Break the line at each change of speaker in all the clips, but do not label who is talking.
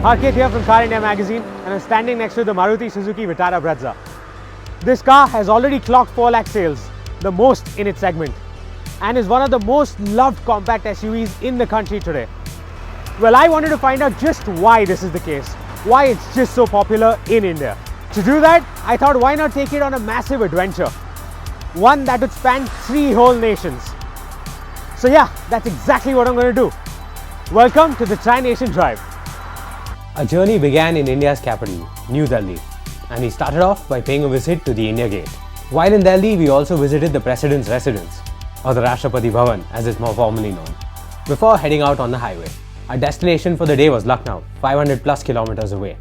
Harkit here from Car India magazine, and I'm standing next to the Maruti Suzuki Vitara Brezza. This car has already clocked 4 lakh sales, the most in its segment, and is one of the most loved compact SUVs in the country today. Well, I wanted to find out just why this is the case, why it's just so popular in India. To do that, I thought why not take it on a massive adventure, one that would span 3 whole nations. So yeah, that's exactly what I'm going to do. Welcome to the Tri-Nation Drive. Our journey began in India's capital, New Delhi, and we started off by paying a visit to the India Gate. While in Delhi, we also visited the President's residence, or the Rashtrapati Bhavan as it's more formally known, before heading out on the highway. Our destination for the day was Lucknow, 500 plus kilometers away,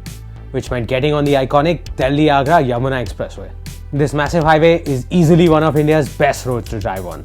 which meant getting on the iconic Delhi-Agra Yamuna Expressway. This massive highway is easily one of India's best roads to drive on,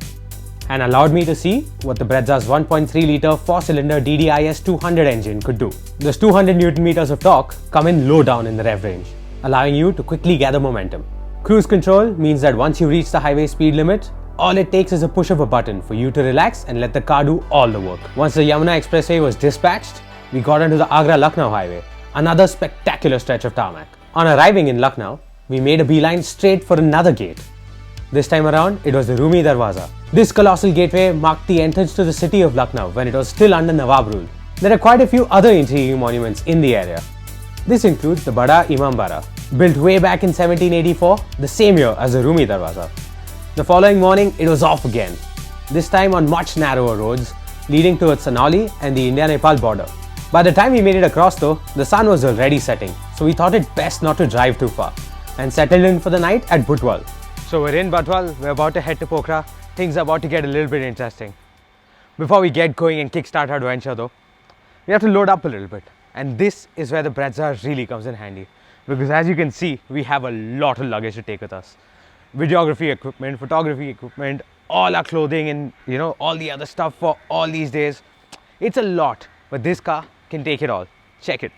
and allowed me to see what the Brezza's 1.3-litre 4-cylinder DDIS 200 engine could do. This 200 Nm of torque come in low down in the rev range, allowing you to quickly gather momentum. Cruise control means that once you reach the highway speed limit, all it takes is a push of a button for you to relax and let the car do all the work. Once the Yamuna Expressway was dispatched, we got onto the Agra-Lucknow highway, another spectacular stretch of tarmac. On arriving in Lucknow, we made a beeline straight for another gate. This time around, it was the Rumi Darwaza. This colossal gateway marked the entrance to the city of Lucknow when it was still under Nawab rule. There are quite a few other intriguing monuments in the area. This includes the Bada Imambara, built way back in 1784, the same year as the Rumi Darwaza. The following morning, it was off again, this time on much narrower roads leading towards Sanauli and the India-Nepal border. By the time we made it across though, the sun was already setting, so we thought it best not to drive too far and settled in for the night at Butwal. So we're in Butwal, we're about to head to Pokhara. Things are about to get a little bit interesting. Before we get going and kickstart our adventure though, we have to load up a little bit. And this is where the Brezza really comes in handy. Because as you can see, we have a lot of luggage to take with us. Videography equipment, photography equipment, all our clothing and all the other stuff for all these days. It's a lot, but this car can take it all. Check it.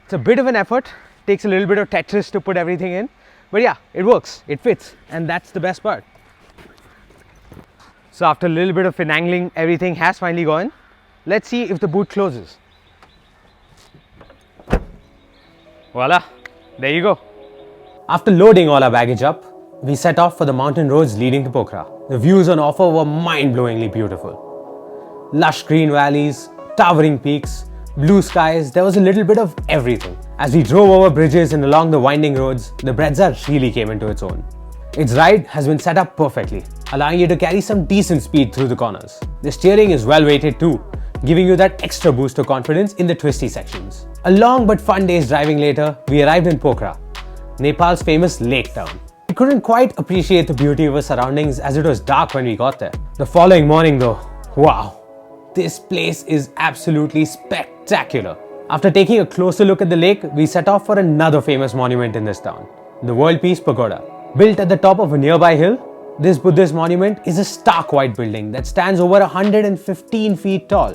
It's a bit of an effort, takes a little bit of Tetris to put everything in. But yeah, it works, it fits, and that's the best part. So after a little bit of finagling, everything has finally gone. Let's see if the boot closes. Voila, there you go. After loading all our baggage up, we set off for the mountain roads leading to Pokhara. The views on offer were mind-blowingly beautiful. Lush green valleys, towering peaks, blue skies, there was a little bit of everything. As we drove over bridges and along the winding roads, the Brezza really came into its own. Its ride has been set up perfectly, allowing you to carry some decent speed through the corners. The steering is well weighted too, giving you that extra boost of confidence in the twisty sections. A long but fun day's driving later, we arrived in Pokhara, Nepal's famous lake town. We couldn't quite appreciate the beauty of our surroundings as it was dark when we got there. The following morning though, wow! This place is absolutely spectacular. After taking a closer look at the lake, we set off for another famous monument in this town, the World Peace Pagoda. Built at the top of a nearby hill, this Buddhist monument is a stark white building that stands over 115 feet tall.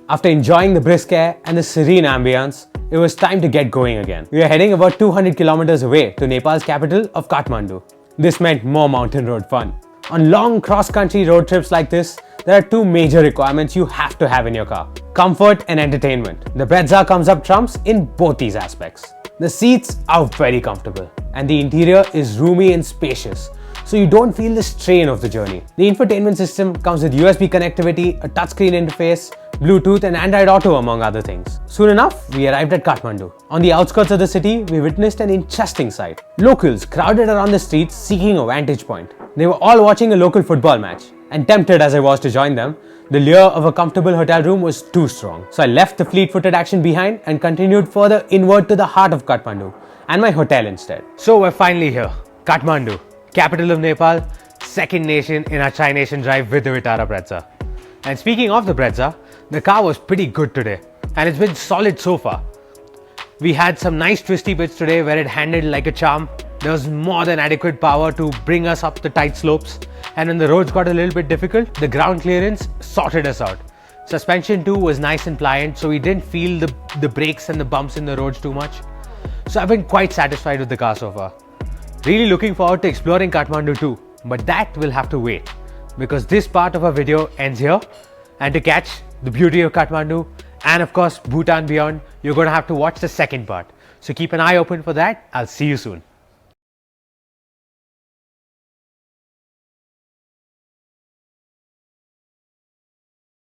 After enjoying the brisk air and the serene ambience, it was time to get going again. We are heading about 200 kilometers away to Nepal's capital of Kathmandu. This meant more mountain road fun. On long cross-country road trips like this, there are 2 major requirements you have to have in your car: comfort and entertainment. The Brezza comes up trumps in both these aspects. The seats are very comfortable and the interior is roomy and spacious, so you don't feel the strain of the journey. The infotainment system comes with USB connectivity, a touchscreen interface, Bluetooth and Android Auto among other things. Soon enough, we arrived at Kathmandu. On the outskirts of the city, we witnessed an interesting sight. Locals crowded around the streets seeking a vantage point. They were all watching a local football match, and tempted as I was to join them, the lure of a comfortable hotel room was too strong. So I left the fleet-footed action behind and continued further inward to the heart of Kathmandu and my hotel instead. So we're finally here, Kathmandu, capital of Nepal, second nation in our Tri-Nation drive with the Vitara Brezza. And speaking of the Brezza, the car was pretty good today and it's been solid so far. We had some nice twisty bits today where it handled like a charm. There was more than adequate power to bring us up the tight slopes, and when the roads got a little bit difficult, the ground clearance sorted us out. Suspension too was nice and pliant, so we didn't feel the brakes and the bumps in the roads too much. So I've been quite satisfied with the car so far. Really looking forward to exploring Kathmandu too, but that will have to wait because this part of our video ends here, and to catch the beauty of Kathmandu and of course Bhutan beyond, you're going to have to watch the second part. So keep an eye open for that. I'll see you soon.